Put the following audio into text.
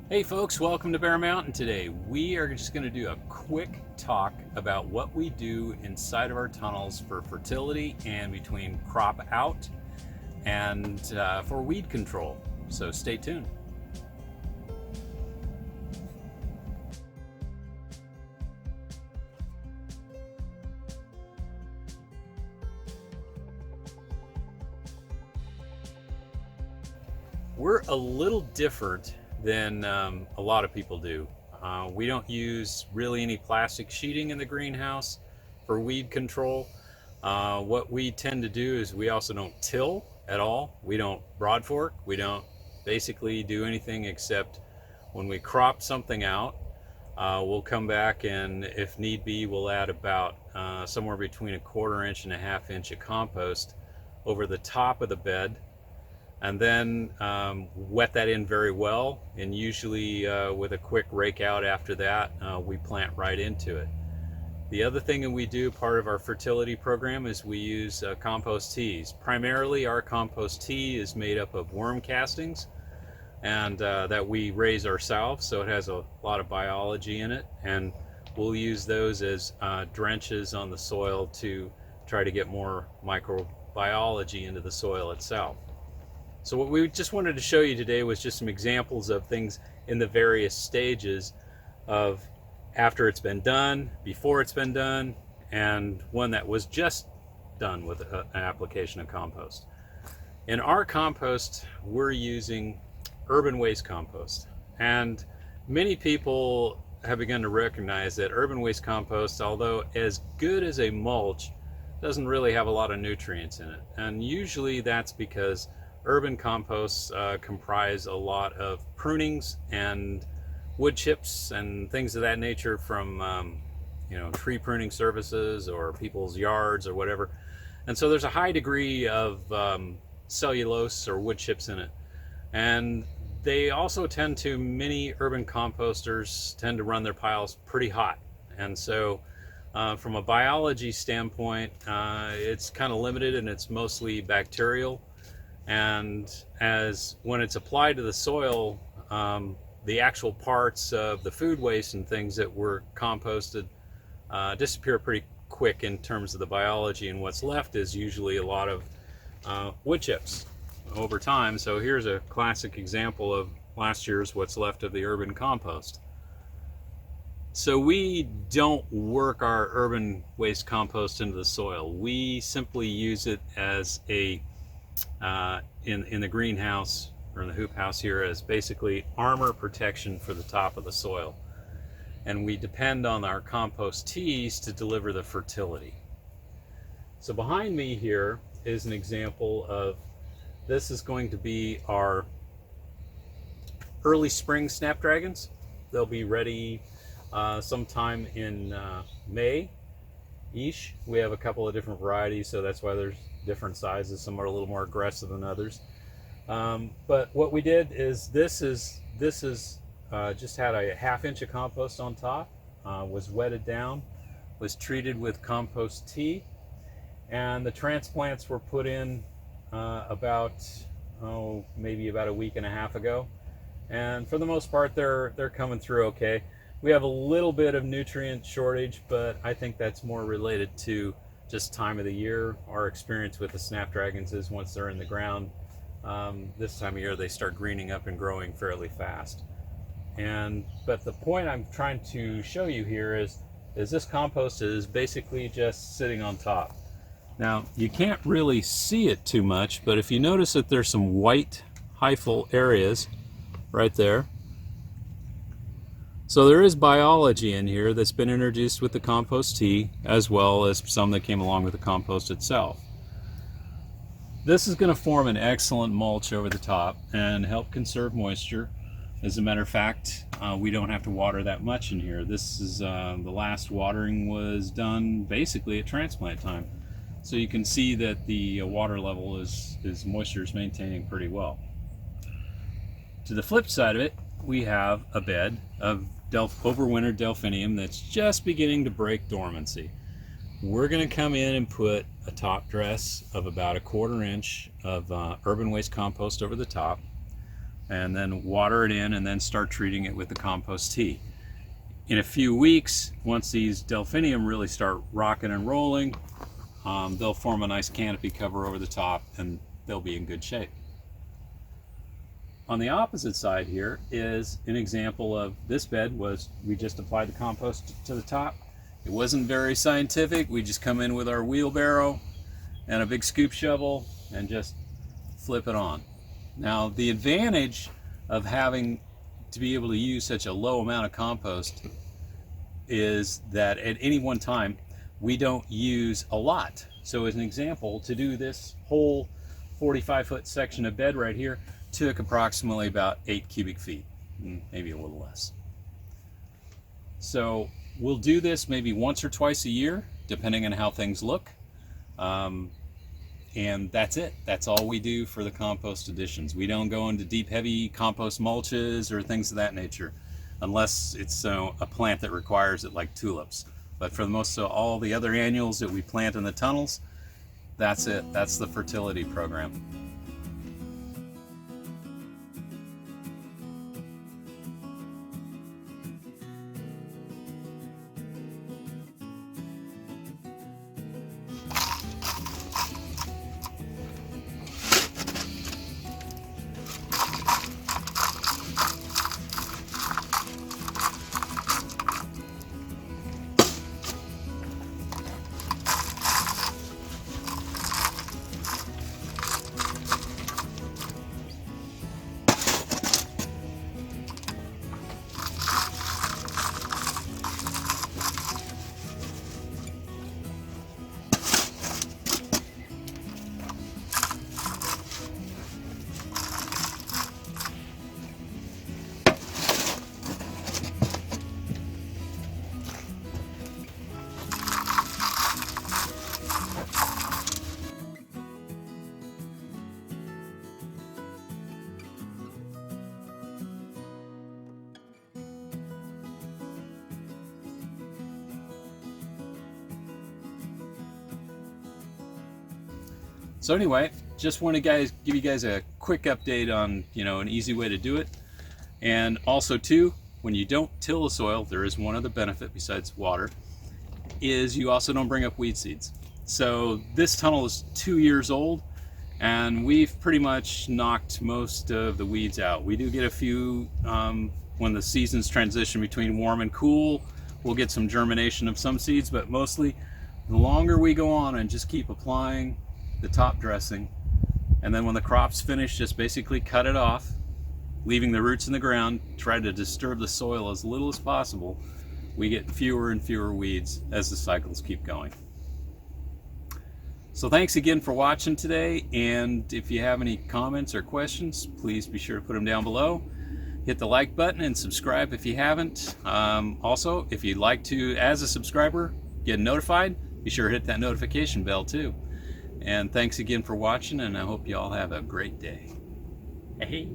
Hey folks, welcome to Bear Mountain. Today we are just going to do a quick talk about what we do inside of our tunnels for fertility and between crop out and for weed control. So stay tuned. We're a little different than a lot of people do. We don't use really any plastic sheeting in the greenhouse for weed control. What we tend to do is we also don't till at all. We don't broad fork. We don't basically do anything except when we crop something out, we'll come back and if need be, we'll add about somewhere between a 1/4 inch and a 1/2 inch of compost over the top of the bed, and then wet that in very well, and usually with a quick rake out after that, we plant right into it. The other thing that we do, part of our fertility program, is we use compost teas. Primarily our compost tea is made up of worm castings, and that we raise ourselves, so it has a lot of biology in it, and we'll use those as drenches on the soil to try to get more microbiology into the soil itself. So what we just wanted to show you today was just some examples of things in the various stages of after it's been done, before it's been done, and one that was just done with an application of compost. In our compost, we're using urban waste compost. And many people have begun to recognize that urban waste compost, although as good as a mulch, doesn't really have a lot of nutrients in it. And usually that's because urban composts comprise a lot of prunings and wood chips and things of that nature from tree pruning services or people's yards or whatever. And so there's a high degree of cellulose or wood chips in it. And they also many urban composters tend to run their piles pretty hot. And so from a biology standpoint, it's kind of limited and it's mostly bacterial. And as when it's applied to the soil, the actual parts of the food waste and things that were composted disappear pretty quick in terms of the biology, and what's left is usually a lot of wood chips over time. So here's a classic example of last year's what's left of the urban compost. So we don't work our urban waste compost into the soil. We simply use it as a in the greenhouse or in the hoop house here as basically armor protection for the top of the soil. And we depend on our compost teas to deliver the fertility. So behind me here is an example of, this is going to be our early spring Snapdragons. They'll be ready sometime in May-ish. We have a couple of different varieties, so that's why there's different sizes. Some are a little more aggressive than others. But what we did is this is just had a 1/2 inch of compost on top, was wetted down, was treated with compost tea, and the transplants were put in maybe about a week and a half ago. And for the most part, they're coming through okay. We have a little bit of nutrient shortage, but I think that's more related to just time of the year. Our experience with the Snapdragons is once they're in the ground, this time of year they start greening up and growing fairly fast. But the point I'm trying to show you here is this compost is basically just sitting on top. Now you can't really see it too much, but if you notice that there's some white hyphal areas right there. So there is biology in here that's been introduced with the compost tea, as well as some that came along with the compost itself. This is going to form an excellent mulch over the top and help conserve moisture. As a matter of fact, we don't have to water that much in here. This is the last watering was done basically at transplant time. So you can see that the water level moisture is maintaining pretty well. To the flip side of it, we have a bed of overwintered delphinium that's just beginning to break dormancy. We're going to come in and put a top dress of about a 1/4 inch of urban waste compost over the top. and then water it in, and then start treating it with the compost tea. In a few weeks, once these delphinium really start rocking and rolling, they'll form a nice canopy cover over the top, and they'll be in good shape. On the opposite side here is an example of this bed. We just applied the compost to the top. It wasn't very scientific. We just come in with our wheelbarrow and a big scoop shovel and just flip it on. Now, the advantage of having to be able to use such a low amount of compost is that at any one time we don't use a lot. So as an example, to do this whole 45-foot section of bed right here took approximately about 8 cubic feet, maybe a little less. So we'll do this maybe once or twice a year, depending on how things look. And that's it. That's all we do for the compost additions. We don't go into deep, heavy compost mulches or things of that nature, unless it's a plant that requires it, like tulips. But for the most of all the other annuals that we plant in the tunnels, that's it. That's the fertility program. So anyway, just want to give you guys a quick update on, an easy way to do it. And also too, when you don't till the soil, there is one other benefit besides water, is you also don't bring up weed seeds. So this tunnel is 2 years old, and we've pretty much knocked most of the weeds out. We do get a few when the seasons transition between warm and cool. We'll get some germination of some seeds, but mostly the longer we go on and just keep applying the top dressing, and then when the crop's finished, just basically cut it off, leaving the roots in the ground, try to disturb the soil as little as possible, we get fewer and fewer weeds as the cycles keep going. So thanks again for watching today, and if you have any comments or questions, please be sure to put them down below. Hit the like button and subscribe if you haven't. Also, if you'd like to, as a subscriber, get notified, be sure to hit that notification bell too. And thanks again for watching, and I hope you all have a great day. Hey.